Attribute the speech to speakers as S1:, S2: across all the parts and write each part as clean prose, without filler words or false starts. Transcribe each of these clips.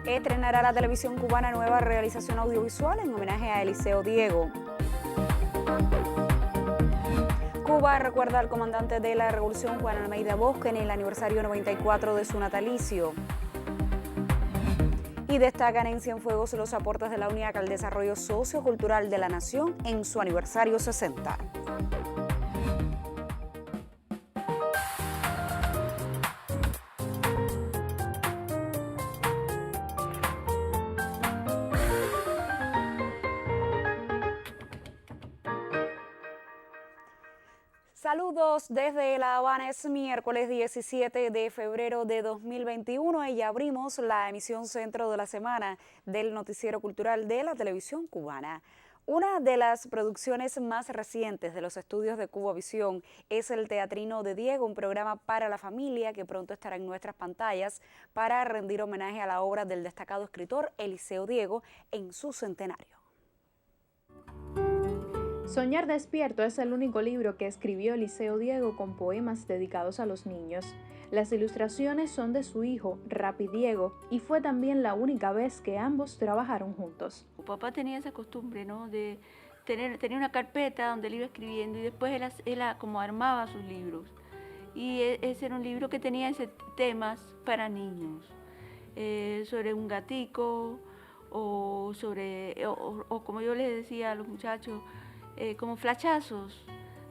S1: Estrenará la televisión cubana nueva realización audiovisual en homenaje a Eliseo Diego. Cuba recuerda al comandante de la Revolución, Juan Almeida Bosque, en el aniversario 94 de su natalicio. Y destacan en Cienfuegos los aportes de la UNIAC al desarrollo sociocultural de la nación en su aniversario 60. Saludos desde La Habana, es miércoles 17 de febrero de 2021 y abrimos la emisión centro de la semana del noticiero cultural de la televisión cubana. Una de las producciones más recientes de los estudios de Cubavisión es El Teatrino de Diego, un programa para la familia que pronto estará en nuestras pantallas para rendir homenaje a la obra del destacado escritor Eliseo Diego en su centenario.
S2: Soñar despierto es el único libro que escribió Eliseo Diego con poemas dedicados a los niños. Las ilustraciones son de su hijo, Rapi Diego, y fue también la única vez que ambos trabajaron juntos.
S3: Mi papá tenía esa costumbre, ¿no?, de tenía una carpeta donde él iba escribiendo y después él como armaba sus libros. Y ese era un libro que tenía temas para niños, sobre un gatico o como yo les decía a los muchachos, como flashazos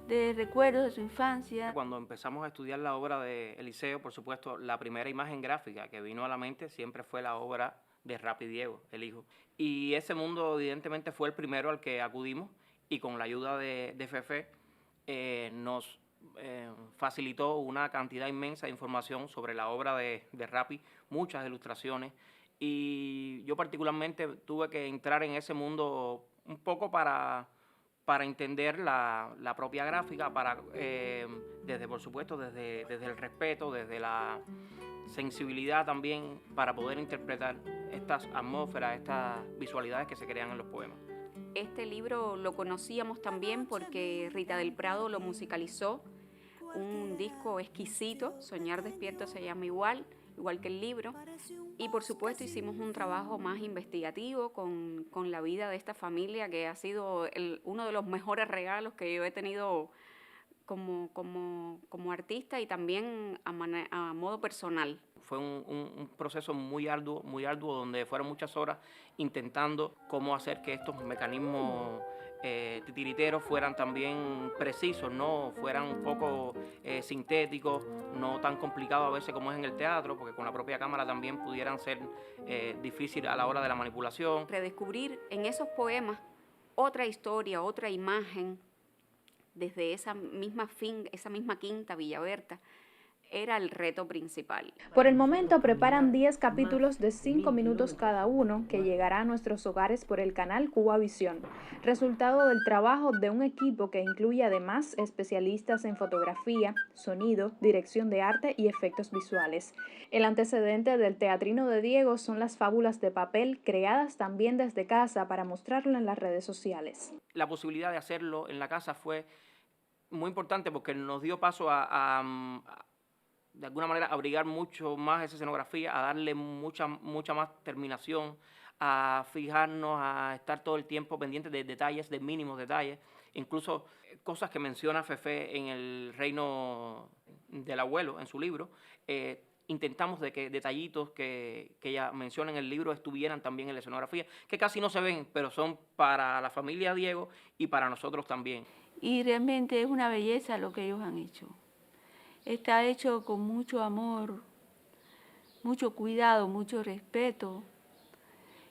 S3: de recuerdos de su infancia.
S4: Cuando empezamos a estudiar la obra de Eliseo, por supuesto, la primera imagen gráfica que vino a la mente siempre fue la obra de Rapi Diego, el hijo. Y ese mundo evidentemente fue el primero al que acudimos y con la ayuda de Fefe nos facilitó una cantidad inmensa de información sobre la obra de Rapi, muchas ilustraciones, y yo particularmente tuve que entrar en ese mundo un poco para entender la propia gráfica, por supuesto, desde el respeto, desde la sensibilidad también, para poder interpretar estas atmósferas, estas visualidades que se crean en los poemas.
S5: Este libro lo conocíamos también porque Rita del Prado lo musicalizó, un disco exquisito, Soñar despierto se llama igual que el libro, y por supuesto hicimos un trabajo más investigativo con la vida de esta familia, que ha sido uno de los mejores regalos que yo he tenido como artista y también a modo personal.
S4: Fue un proceso muy arduo, donde fueron muchas horas intentando cómo hacer que estos mecanismos titiriteros fueran también precisos, no fueran un poco sintéticos, no tan complicados a veces como es en el teatro, porque con la propia cámara también pudieran ser difíciles a la hora de la manipulación.
S5: Redescubrir en esos poemas otra historia, otra imagen, desde esa misma quinta Villaberta, era el reto principal.
S2: Por el momento preparan 10 capítulos de 5 minutos cada uno que llegará a nuestros hogares por el canal Cubavisión, resultado del trabajo de un equipo que incluye además especialistas en fotografía, sonido, dirección de arte y efectos visuales. El antecedente del Teatrino de Diego son las fábulas de papel creadas también desde casa para mostrarlo en las redes sociales.
S4: La posibilidad de hacerlo en la casa fue muy importante porque nos dio paso de alguna manera abrigar mucho más esa escenografía, a darle mucha más terminación, a fijarnos, a estar todo el tiempo pendientes de detalles, de mínimos detalles, incluso cosas que menciona Fefe en El Reino del Abuelo, en su libro. Intentamos de que detallitos que ella menciona en el libro estuvieran también en la escenografía, que casi no se ven, pero son para la familia Diego y para nosotros también.
S3: Y realmente es una belleza lo que ellos han hecho. Está hecho con mucho amor, mucho cuidado, mucho respeto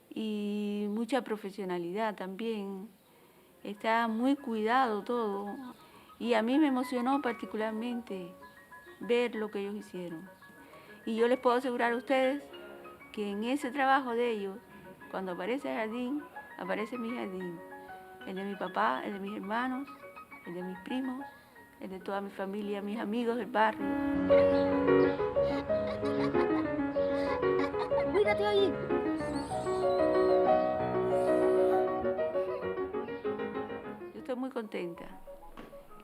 S3: y mucha profesionalidad también. Está muy cuidado todo y a mí me emocionó particularmente ver lo que ellos hicieron. Y yo les puedo asegurar a ustedes que en ese trabajo de ellos, cuando aparece el jardín, aparece mi jardín. El de mi papá, el de mis hermanos, el de mis primos, el de toda mi familia, mis amigos del barrio.
S6: Cuídate ahí.
S3: Yo estoy muy contenta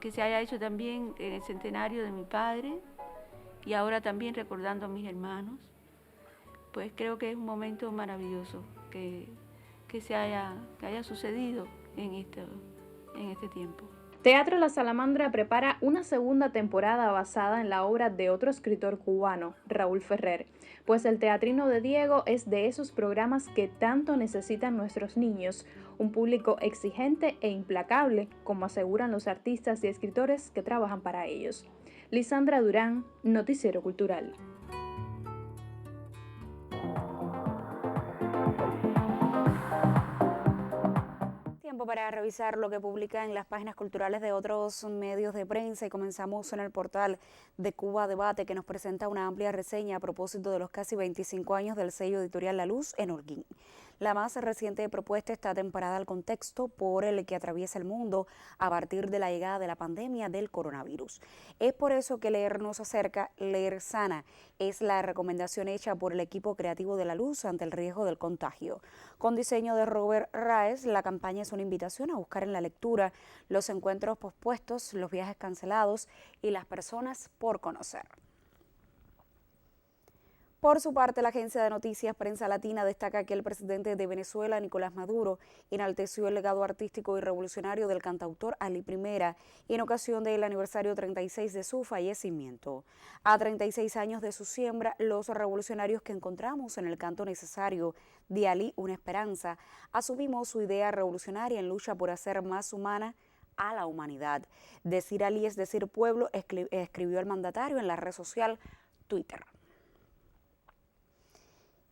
S3: que se haya hecho también en el centenario de mi padre y ahora también recordando a mis hermanos, pues creo que es un momento maravilloso que haya sucedido en este tiempo.
S2: Teatro La Salamandra prepara una segunda temporada basada en la obra de otro escritor cubano, Raúl Ferrer, pues El Teatrino de Diego es de esos programas que tanto necesitan nuestros niños, un público exigente e implacable, como aseguran los artistas y escritores que trabajan para ellos. Lisandra Durán, Noticiero Cultural.
S1: Tiempo para revisar lo que publica en las páginas culturales de otros medios de prensa y comenzamos en el portal de Cuba Debate, que nos presenta una amplia reseña a propósito de los casi 25 años del sello editorial La Luz en Holguín. La más reciente propuesta está temperada al contexto por el que atraviesa el mundo a partir de la llegada de la pandemia del coronavirus. Es por eso que Leer nos acerca, Leer sana, es la recomendación hecha por el equipo creativo de La Luz ante el riesgo del contagio. Con diseño de Robert Raes, la campaña es una invitación a buscar en la lectura los encuentros pospuestos, los viajes cancelados y las personas por conocer. Por su parte, la agencia de noticias Prensa Latina destaca que el presidente de Venezuela, Nicolás Maduro, enalteció el legado artístico y revolucionario del cantautor Ali Primera en ocasión del aniversario 36 de su fallecimiento. A 36 años de su siembra, los revolucionarios que encontramos en el canto necesario de Ali, una esperanza, asumimos su idea revolucionaria en lucha por hacer más humana a la humanidad. Decir Ali es decir pueblo, escribió el mandatario en la red social Twitter.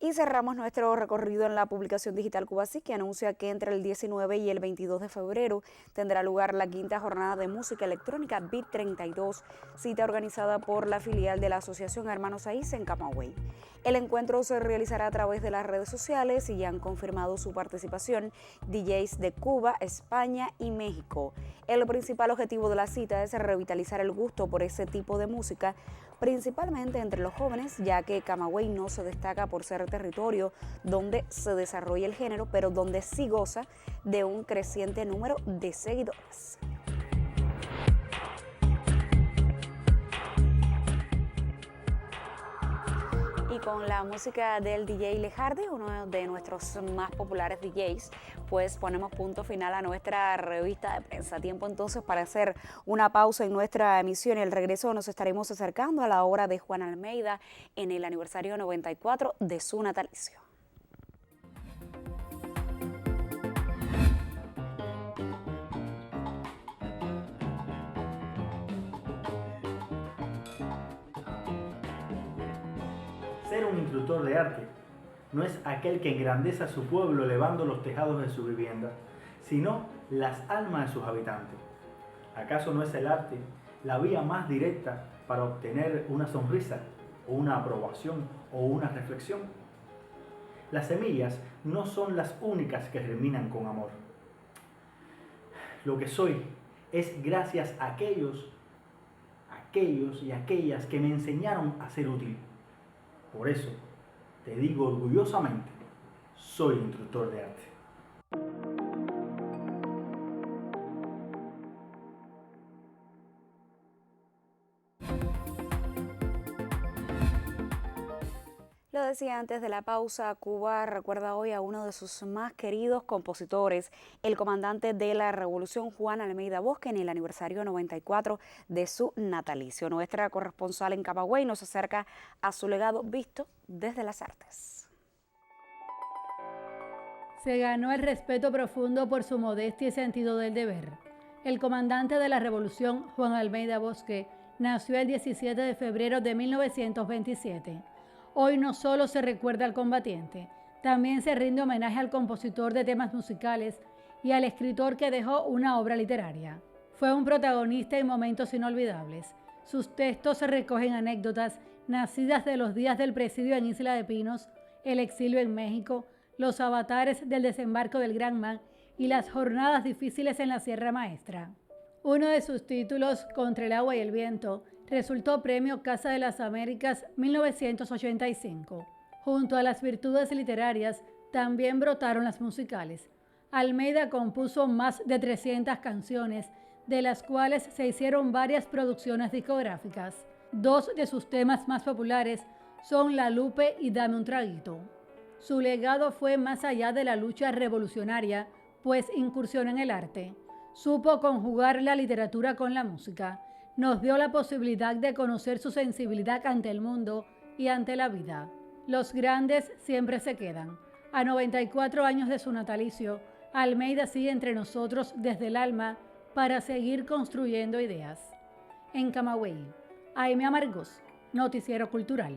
S1: Y cerramos nuestro recorrido en la publicación digital Cubasí, que anuncia que entre el 19 y el 22 de febrero tendrá lugar la quinta jornada de música electrónica Beat 32, cita organizada por la filial de la Asociación Hermanos Saiz en Camagüey. El encuentro se realizará a través de las redes sociales y ya han confirmado su participación DJs de Cuba, España y México. El principal objetivo de la cita es revitalizar el gusto por ese tipo de música, principalmente entre los jóvenes, ya que Camagüey no se destaca por ser territorio donde se desarrolla el género, pero donde sí goza de un creciente número de seguidores. Y con la música del DJ Lejardi, uno de nuestros más populares DJs, pues ponemos punto final a nuestra revista de prensa. Tiempo entonces para hacer una pausa en nuestra emisión y al regreso nos estaremos acercando a la obra de Juan Almeida en el aniversario 94 de su natalicio.
S6: Ser un instructor de arte no es aquel que engrandece a su pueblo elevando los tejados de su vivienda, sino las almas de sus habitantes. ¿Acaso no es el arte la vía más directa para obtener una sonrisa, o una aprobación, o una reflexión? Las semillas no son las únicas que germinan con amor. Lo que soy es gracias a aquellos y aquellas que me enseñaron a ser útil. Por eso, te digo orgullosamente, soy instructor de arte.
S1: Lo decía antes de la pausa, Cuba recuerda hoy a uno de sus más queridos compositores, el comandante de la Revolución Juan Almeida Bosque, en el aniversario 94 de su natalicio. Nuestra corresponsal en Camagüey nos acerca a su legado visto desde las artes.
S7: Se ganó el respeto profundo por su modestia y sentido del deber. El comandante de la Revolución Juan Almeida Bosque nació el 17 de febrero de 1927. Hoy no solo se recuerda al combatiente, también se rinde homenaje al compositor de temas musicales y al escritor que dejó una obra literaria. Fue un protagonista en momentos inolvidables. Sus textos recogen anécdotas nacidas de los días del presidio en Isla de Pinos, el exilio en México, los avatares del desembarco del Granma y las jornadas difíciles en la Sierra Maestra. Uno de sus títulos, Contra el agua y el viento, resultó Premio Casa de las Américas 1985. Junto a las virtudes literarias, también brotaron las musicales. Almeida compuso más de 300 canciones, de las cuales se hicieron varias producciones discográficas. Dos de sus temas más populares son La Lupe y Dame un traguito. Su legado fue más allá de la lucha revolucionaria, pues incursionó en el arte. Supo conjugar la literatura con la música. Nos dio la posibilidad de conocer su sensibilidad ante el mundo y ante la vida. Los grandes siempre se quedan. A 94 años de su natalicio, Almeida sigue entre nosotros desde el alma para seguir construyendo ideas. En Camagüey, Aimee Amargós, Noticiero Cultural.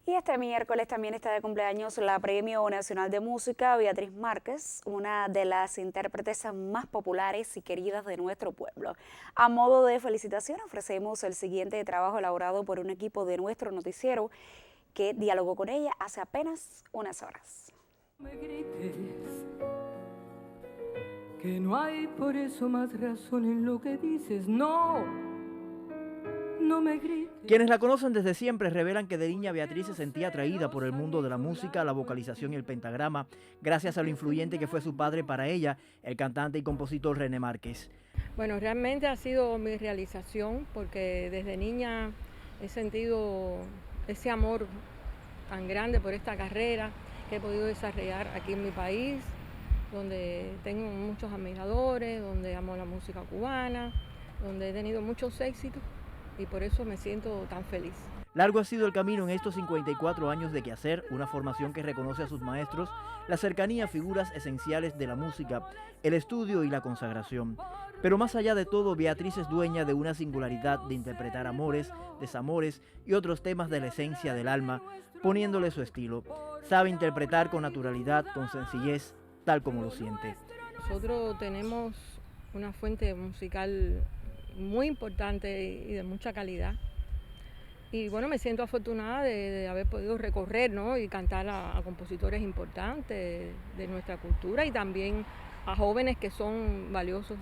S1: Y este miércoles también está de cumpleaños la Premio Nacional de Música Beatriz Márquez, una de las intérpretes más populares y queridas de nuestro pueblo. A modo de felicitación ofrecemos el siguiente trabajo elaborado por un equipo de nuestro noticiero que dialogó con ella hace apenas unas horas.
S8: Me grites, que no hay por eso más razón en lo que dices, no. No me grites.
S9: Quienes la conocen desde siempre revelan que de niña Beatriz se sentía atraída por el mundo de la música, la vocalización y el pentagrama, gracias a lo influyente que fue su padre para ella, el cantante y compositor René Márquez.
S10: Bueno, realmente ha sido mi realización porque desde niña he sentido ese amor tan grande por esta carrera que he podido desarrollar aquí en mi país, donde tengo muchos admiradores, donde amo la música cubana, donde he tenido muchos éxitos. Y por eso me siento tan feliz.
S9: Largo ha sido el camino en estos 54 años de quehacer, una formación que reconoce a sus maestros, la cercanía a figuras esenciales de la música, el estudio y la consagración. Pero más allá de todo, Beatriz es dueña de una singularidad de interpretar amores, desamores y otros temas de la esencia del alma, poniéndole su estilo. Sabe interpretar con naturalidad, con sencillez, tal como lo siente.
S10: Nosotros tenemos una fuente musical muy importante y de mucha calidad. Y bueno, me siento afortunada de haber podido recorrer, ¿no? Y cantar a compositores importantes de nuestra cultura y también a jóvenes que son valiosos,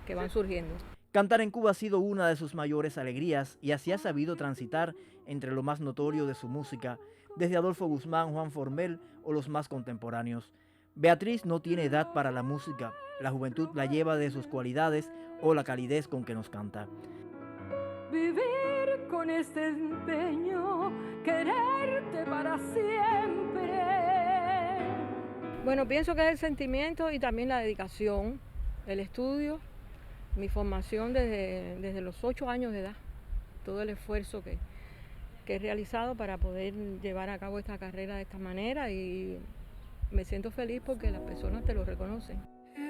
S10: que van surgiendo.
S9: Cantar en Cuba ha sido una de sus mayores alegrías y así ha sabido transitar entre lo más notorio de su música, desde Adolfo Guzmán, Juan Formel o los más contemporáneos. Beatriz no tiene edad para la música, la juventud la lleva de sus cualidades o la calidez con que nos canta.
S8: Vivir con este empeño, quererte para siempre.
S10: Bueno, pienso que es el sentimiento y también la dedicación, el estudio, mi formación desde los 8 años de edad, todo el esfuerzo que he realizado para poder llevar a cabo esta carrera de esta manera y me siento feliz porque las personas te lo reconocen.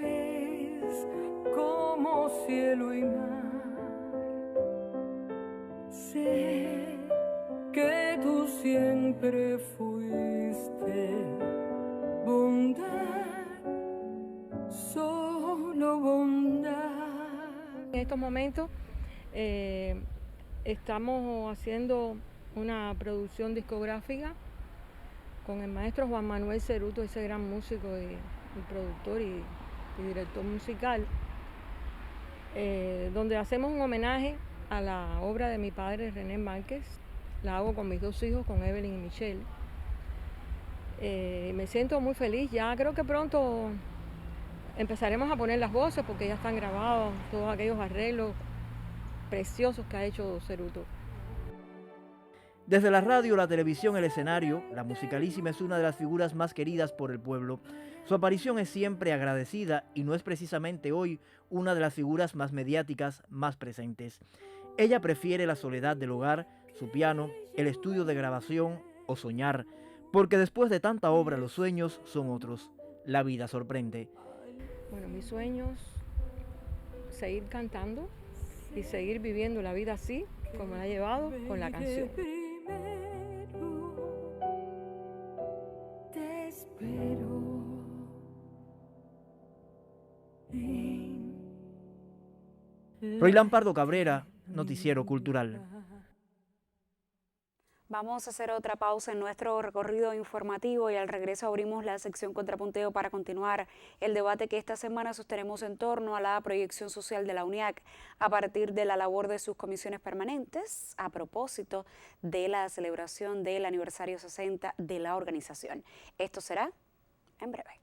S8: Es como cielo y mar. Sé que tú siempre fuiste bondad, solo bondad.
S10: En estos momentos estamos haciendo una producción discográfica con el maestro Juan Manuel Ceruto, ese gran músico y productor y director musical, donde hacemos un homenaje a la obra de mi padre René Márquez. La hago con mis 2 hijos, con Evelyn y Michelle. Me siento muy feliz, ya creo que pronto empezaremos a poner las voces porque ya están grabados todos aquellos arreglos preciosos que ha hecho Ceruto.
S9: Desde la radio, la televisión, el escenario, la musicalísima es una de las figuras más queridas por el pueblo. Su aparición es siempre agradecida y no es precisamente hoy una de las figuras más mediáticas, más presentes. Ella prefiere la soledad del hogar, su piano, el estudio de grabación o soñar, porque después de tanta obra los sueños son otros. La vida sorprende.
S10: Bueno, mis sueños, seguir cantando y seguir viviendo la vida así, como la he llevado, con la canción.
S8: Te espero.
S9: Roilán Pardo Cabrera, Noticiero Cultural.
S1: Vamos a hacer otra pausa en nuestro recorrido informativo y al regreso abrimos la sección Contrapunteo para continuar el debate que esta semana sostenemos en torno a la proyección social de la UNIAC a partir de la labor de sus comisiones permanentes a propósito de la celebración del aniversario 60 de la organización. Esto será en breve.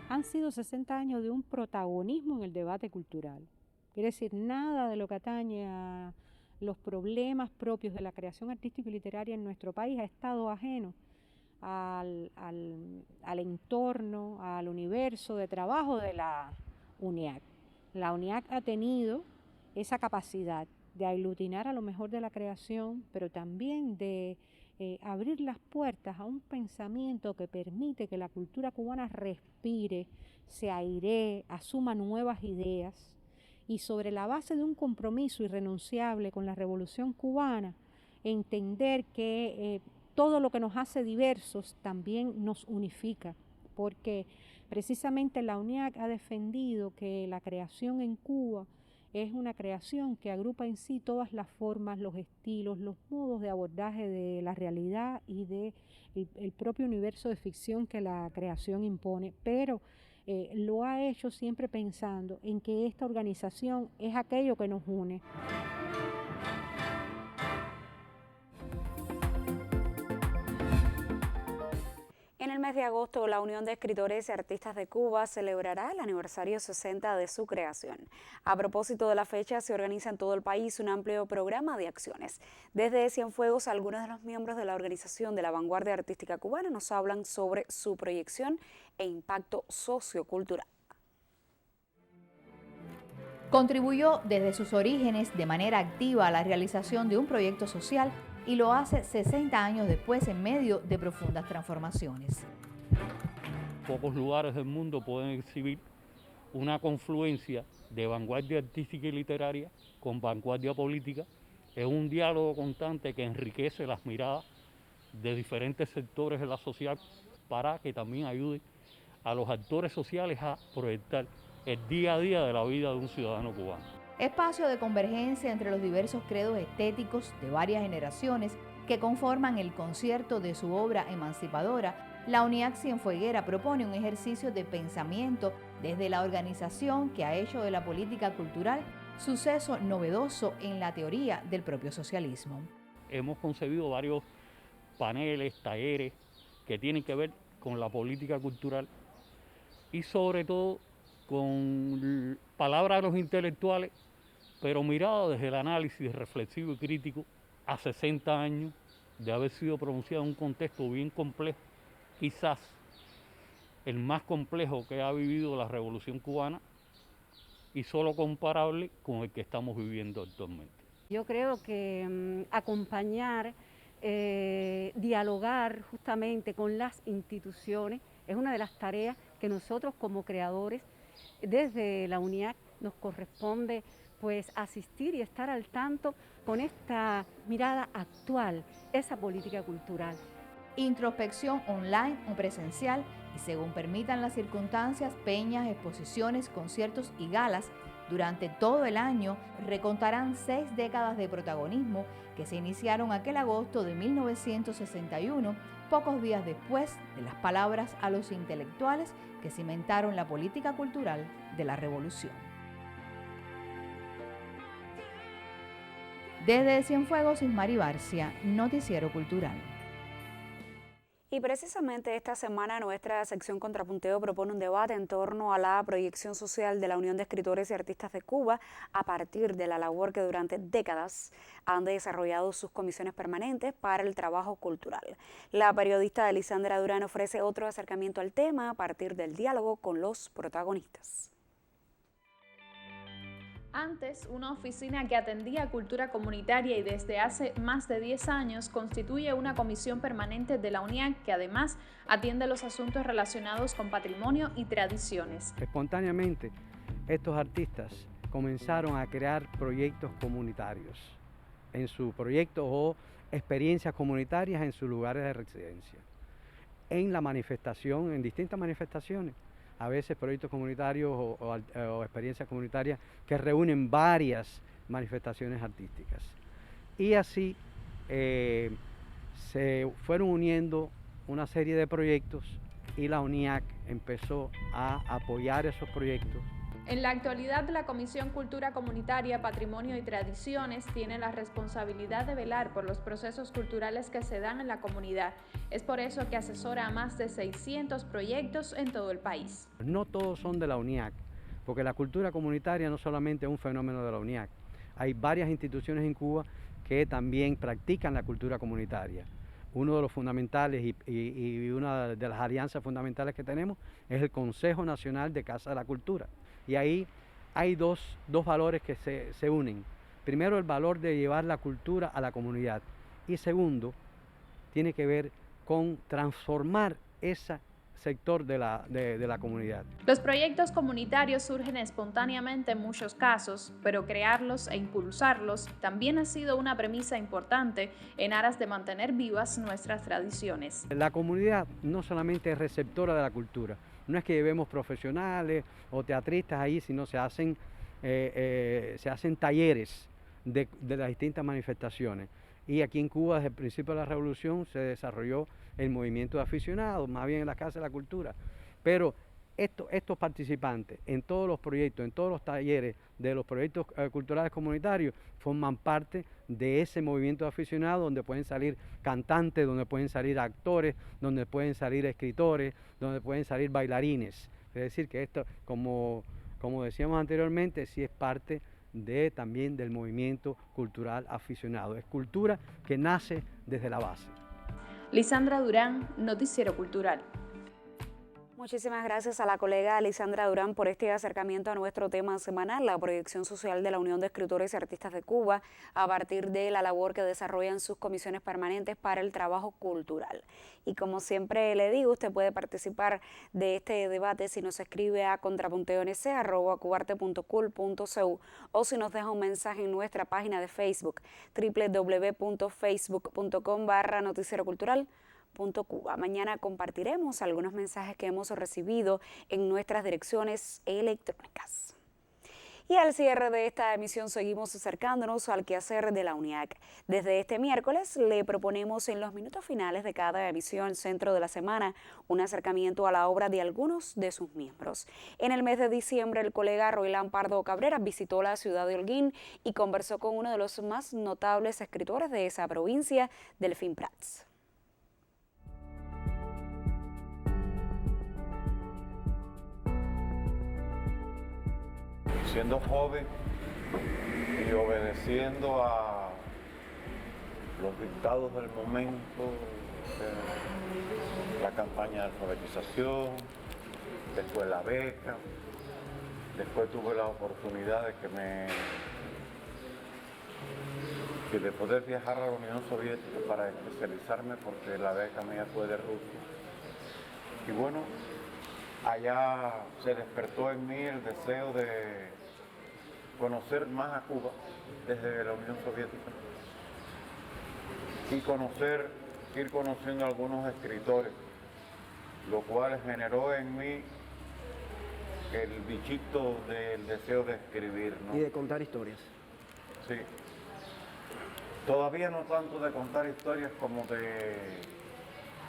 S11: Han sido 60 años de un protagonismo en el debate cultural. Quiere decir, nada de lo que atañe a los problemas propios de la creación artística y literaria en nuestro país ha estado ajeno al entorno, al universo de trabajo de la UNIAC. La UNIAC ha tenido esa capacidad de aglutinar a lo mejor de la creación, pero también de abrir las puertas a un pensamiento que permite que la cultura cubana respire, se airee, asuma nuevas ideas y sobre la base de un compromiso irrenunciable con la Revolución Cubana, entender que todo lo que nos hace diversos también nos unifica, porque precisamente la UNIAC ha defendido que la creación en Cuba es una creación que agrupa en sí todas las formas, los estilos, los modos de abordaje de la realidad y del propio universo de ficción que la creación impone, pero lo ha hecho siempre pensando en que esta organización es aquello que nos une.
S1: En el mes de agosto, la Unión de Escritores y Artistas de Cuba celebrará el aniversario 60 de su creación. A propósito de la fecha, se organiza en todo el país un amplio programa de acciones. Desde Cienfuegos, algunos de los miembros de la organización de la vanguardia artística cubana nos hablan sobre su proyección e impacto sociocultural.
S12: Contribuyó desde sus orígenes de manera activa a la realización de un proyecto social y lo hace 60 años después en medio de profundas transformaciones.
S13: Pocos lugares del mundo pueden exhibir una confluencia de vanguardia artística y literaria con vanguardia política en un diálogo constante que enriquece las miradas de diferentes sectores de la sociedad para que también ayude a los actores sociales a proyectar el día a día de la vida de un ciudadano cubano.
S12: Espacio de convergencia entre los diversos credos estéticos de varias generaciones que conforman el concierto de su obra emancipadora, la UNIAC Cienfueguera propone un ejercicio de pensamiento desde la organización que ha hecho de la política cultural suceso novedoso en la teoría del propio socialismo.
S13: Hemos concebido varios paneles, talleres que tienen que ver con la política cultural y sobre todo con palabras de los intelectuales, pero mirado desde el análisis reflexivo y crítico a 60 años de haber sido pronunciado en un contexto bien complejo, quizás el más complejo que ha vivido la Revolución Cubana y solo comparable con el que estamos viviendo actualmente.
S11: Yo creo que acompañar, dialogar justamente con las instituciones es una de las tareas que nosotros como creadores desde la UNIAC nos corresponde pues asistir y estar al tanto con esta mirada actual, esa política cultural.
S12: Introspección online o presencial y según permitan las circunstancias, peñas, exposiciones, conciertos y galas durante todo el año recontarán 6 décadas de protagonismo que se iniciaron aquel agosto de 1961, pocos días después de las palabras a los intelectuales que cimentaron la política cultural de la revolución. Desde Cienfuegos, Ismari Barcia, Noticiero Cultural.
S1: Y precisamente esta semana nuestra sección Contrapunteo propone un debate en torno a la proyección social de la Unión de Escritores y Artistas de Cuba a partir de la labor que durante décadas han desarrollado sus comisiones permanentes para el trabajo cultural. La periodista Elisandra Durán ofrece otro acercamiento al tema a partir del diálogo con los protagonistas.
S2: Antes, una oficina que atendía cultura comunitaria y desde hace más de 10 años constituye una comisión permanente de la UNIAC que además atiende los asuntos relacionados con patrimonio y tradiciones.
S14: Espontáneamente, estos artistas comenzaron a crear proyectos comunitarios en su proyecto o experiencias comunitarias en sus lugares de residencia. En la manifestación, en distintas manifestaciones, a veces proyectos comunitarios o experiencias comunitarias que reúnen varias manifestaciones artísticas. Y así se fueron uniendo una serie de proyectos y la UNIAC empezó a apoyar esos proyectos.
S2: En la actualidad, la Comisión Cultura Comunitaria, Patrimonio y Tradiciones tiene la responsabilidad de velar por los procesos culturales que se dan en la comunidad. Es por eso que asesora a más de 600 proyectos en todo el país.
S14: No todos son de la UNIAC, porque la cultura comunitaria no solamente es un fenómeno de la UNIAC, hay varias instituciones en Cuba que también practican la cultura comunitaria. Uno de los fundamentales y una de las alianzas fundamentales que tenemos es el Consejo Nacional de Casa de la Cultura. Y ahí hay dos valores que se unen. Primero, el valor de llevar la cultura a la comunidad. Y segundo, tiene que ver con transformar ese sector de la comunidad.
S2: Los proyectos comunitarios surgen espontáneamente en muchos casos, pero crearlos e impulsarlos también ha sido una premisa importante en aras de mantener vivas nuestras tradiciones.
S14: La comunidad no solamente es receptora de la cultura, no es que llevemos profesionales o teatristas ahí, sino se hacen talleres de las distintas manifestaciones. Y aquí en Cuba, desde el principio de la Revolución, se desarrolló el movimiento de aficionados, más bien en la Casa de la Cultura. Pero estos participantes en todos los proyectos, en todos los talleres de los proyectos culturales comunitarios, forman parte de ese movimiento de aficionados, donde pueden salir cantantes, donde pueden salir actores, donde pueden salir escritores, donde pueden salir bailarines. Es decir, que esto, como decíamos anteriormente, sí es parte también del movimiento cultural aficionado. Es cultura que nace desde la base.
S2: Lisandra Durán, Noticiero Cultural.
S1: Muchísimas gracias a la colega Lisandra Durán por este acercamiento a nuestro tema semanal, la proyección social de la Unión de Escritores y Artistas de Cuba, a partir de la labor que desarrollan sus comisiones permanentes para el trabajo cultural. Y como siempre le digo, usted puede participar de este debate si nos escribe a contrapuntonc@cubarte.cul.cu o si nos deja un mensaje en nuestra página de Facebook, www.facebook.com/noticierocultural. Cuba. Mañana compartiremos algunos mensajes que hemos recibido en nuestras direcciones electrónicas. Y al cierre de esta emisión seguimos acercándonos al quehacer de la UNIAC. Desde este miércoles le proponemos en los minutos finales de cada emisión Centro de la Semana un acercamiento a la obra de algunos de sus miembros. En el mes de diciembre el colega Roilán Pardo Cabrera visitó la ciudad de Holguín y conversó con uno de los más notables escritores de esa provincia, Delfín Prats.
S15: Siendo joven y obedeciendo a los dictados del momento, la campaña de alfabetización, después la beca, después tuve la oportunidad de poder viajar a la Unión Soviética para especializarme, porque la beca mía fue de Rusia. Y bueno, allá se despertó en mí el deseo de conocer más a Cuba desde la Unión Soviética y ir conociendo a algunos escritores, lo cual generó en mí el bichito del deseo de escribir, ¿no?
S9: Y de contar historias.
S15: Sí. Todavía no tanto de contar historias como de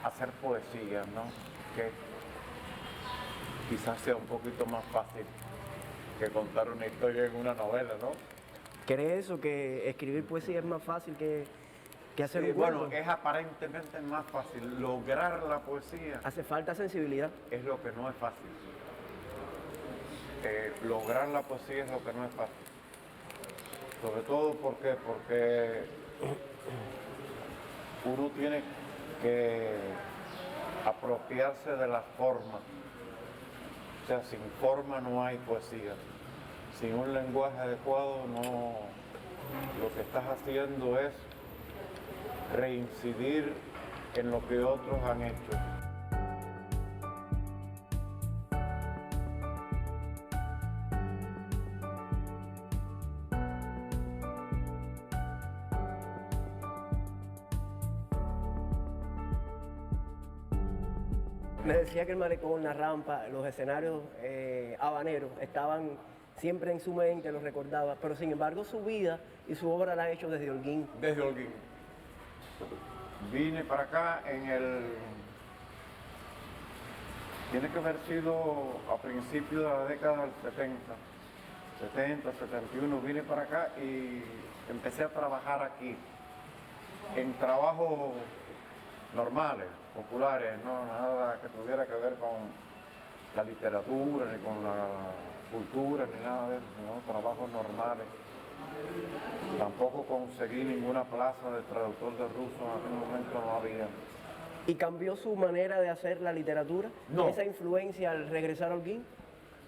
S15: hacer poesía, ¿no? Que quizás sea un poquito más fácil que contar una historia en una novela, ¿no?
S9: ¿Crees eso, que escribir poesía es más fácil que hacer un
S15: bueno,
S9: cuento?
S15: es aparentemente más fácil. Lograr la poesía...
S9: Hace falta sensibilidad.
S15: Es lo que no es fácil. Lograr la poesía es lo que no es fácil. Sobre todo porque uno tiene que apropiarse de las formas. O sea, sin forma no hay poesía. Sin un lenguaje adecuado no. Lo que estás haciendo es reincidir en lo que otros han hecho.
S9: Me decía que el malecón, la rampa, los escenarios habaneros estaban siempre en su mente, los recordaba, pero sin embargo su vida y su obra la ha hecho desde Holguín.
S15: Desde Holguín. Vine para acá tiene que haber sido a principios de la década del 70, 71, vine para acá y empecé a trabajar aquí, en trabajos normales, populares, no nada que tuviera que ver con la literatura ni con cultura ni nada de eso, sino trabajos normales. Tampoco conseguí ninguna plaza de traductor de ruso, en aquel momento no había.
S16: ¿Y cambió su manera de hacer la literatura?
S15: No.
S16: ¿Esa influencia al regresar a Holguín?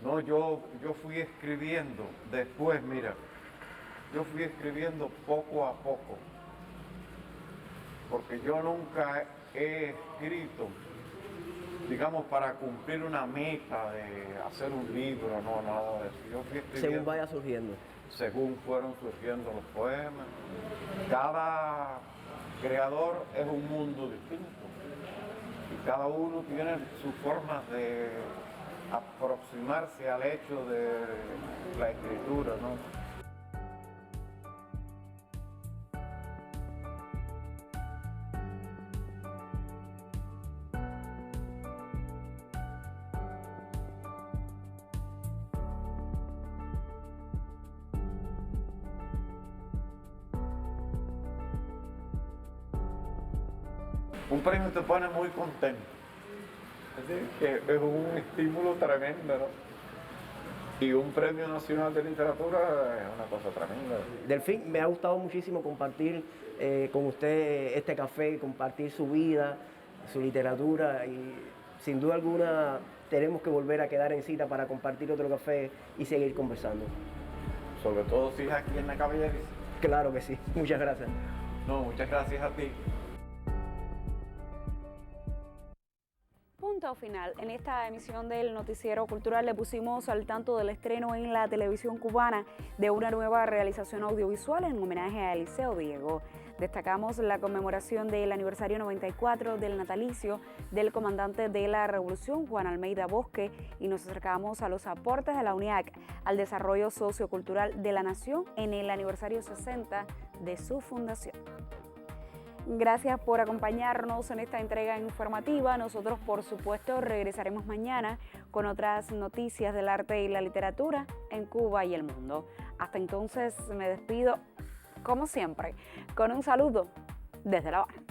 S15: No, yo fui escribiendo después, mira, yo fui escribiendo poco a poco, porque yo nunca he escrito, digamos, para cumplir una meta de hacer un libro, no, nada de eso. Yo fui escribiendo
S16: Según vaya surgiendo.
S15: Según fueron surgiendo los poemas. Cada creador es un mundo distinto y cada uno tiene sus formas de aproximarse al hecho de la escritura, ¿no? Un premio te pone muy contento. Así que es un estímulo tremendo, ¿no? Y un premio nacional de literatura es una cosa tremenda.
S16: Delfín, me ha gustado muchísimo compartir con usted este café, compartir su vida, su literatura y sin duda alguna tenemos que volver a quedar en cita para compartir otro café y seguir conversando.
S15: Sobre todo si es aquí en la Caballeriza.
S16: Claro que sí, muchas gracias.
S15: No, muchas gracias a ti.
S1: Punto final. En esta emisión del Noticiero Cultural le pusimos al tanto del estreno en la televisión cubana de una nueva realización audiovisual en homenaje a Eliseo Diego. Destacamos la conmemoración del aniversario 94 del natalicio del comandante de la Revolución, Juan Almeida Bosque, y nos acercamos a los aportes de la UNIAC al desarrollo sociocultural de la nación en el aniversario 60 de su fundación. Gracias por acompañarnos en esta entrega informativa. Nosotros, por supuesto, regresaremos mañana con otras noticias del arte y la literatura en Cuba y el mundo. Hasta entonces me despido, como siempre, con un saludo desde La Habana.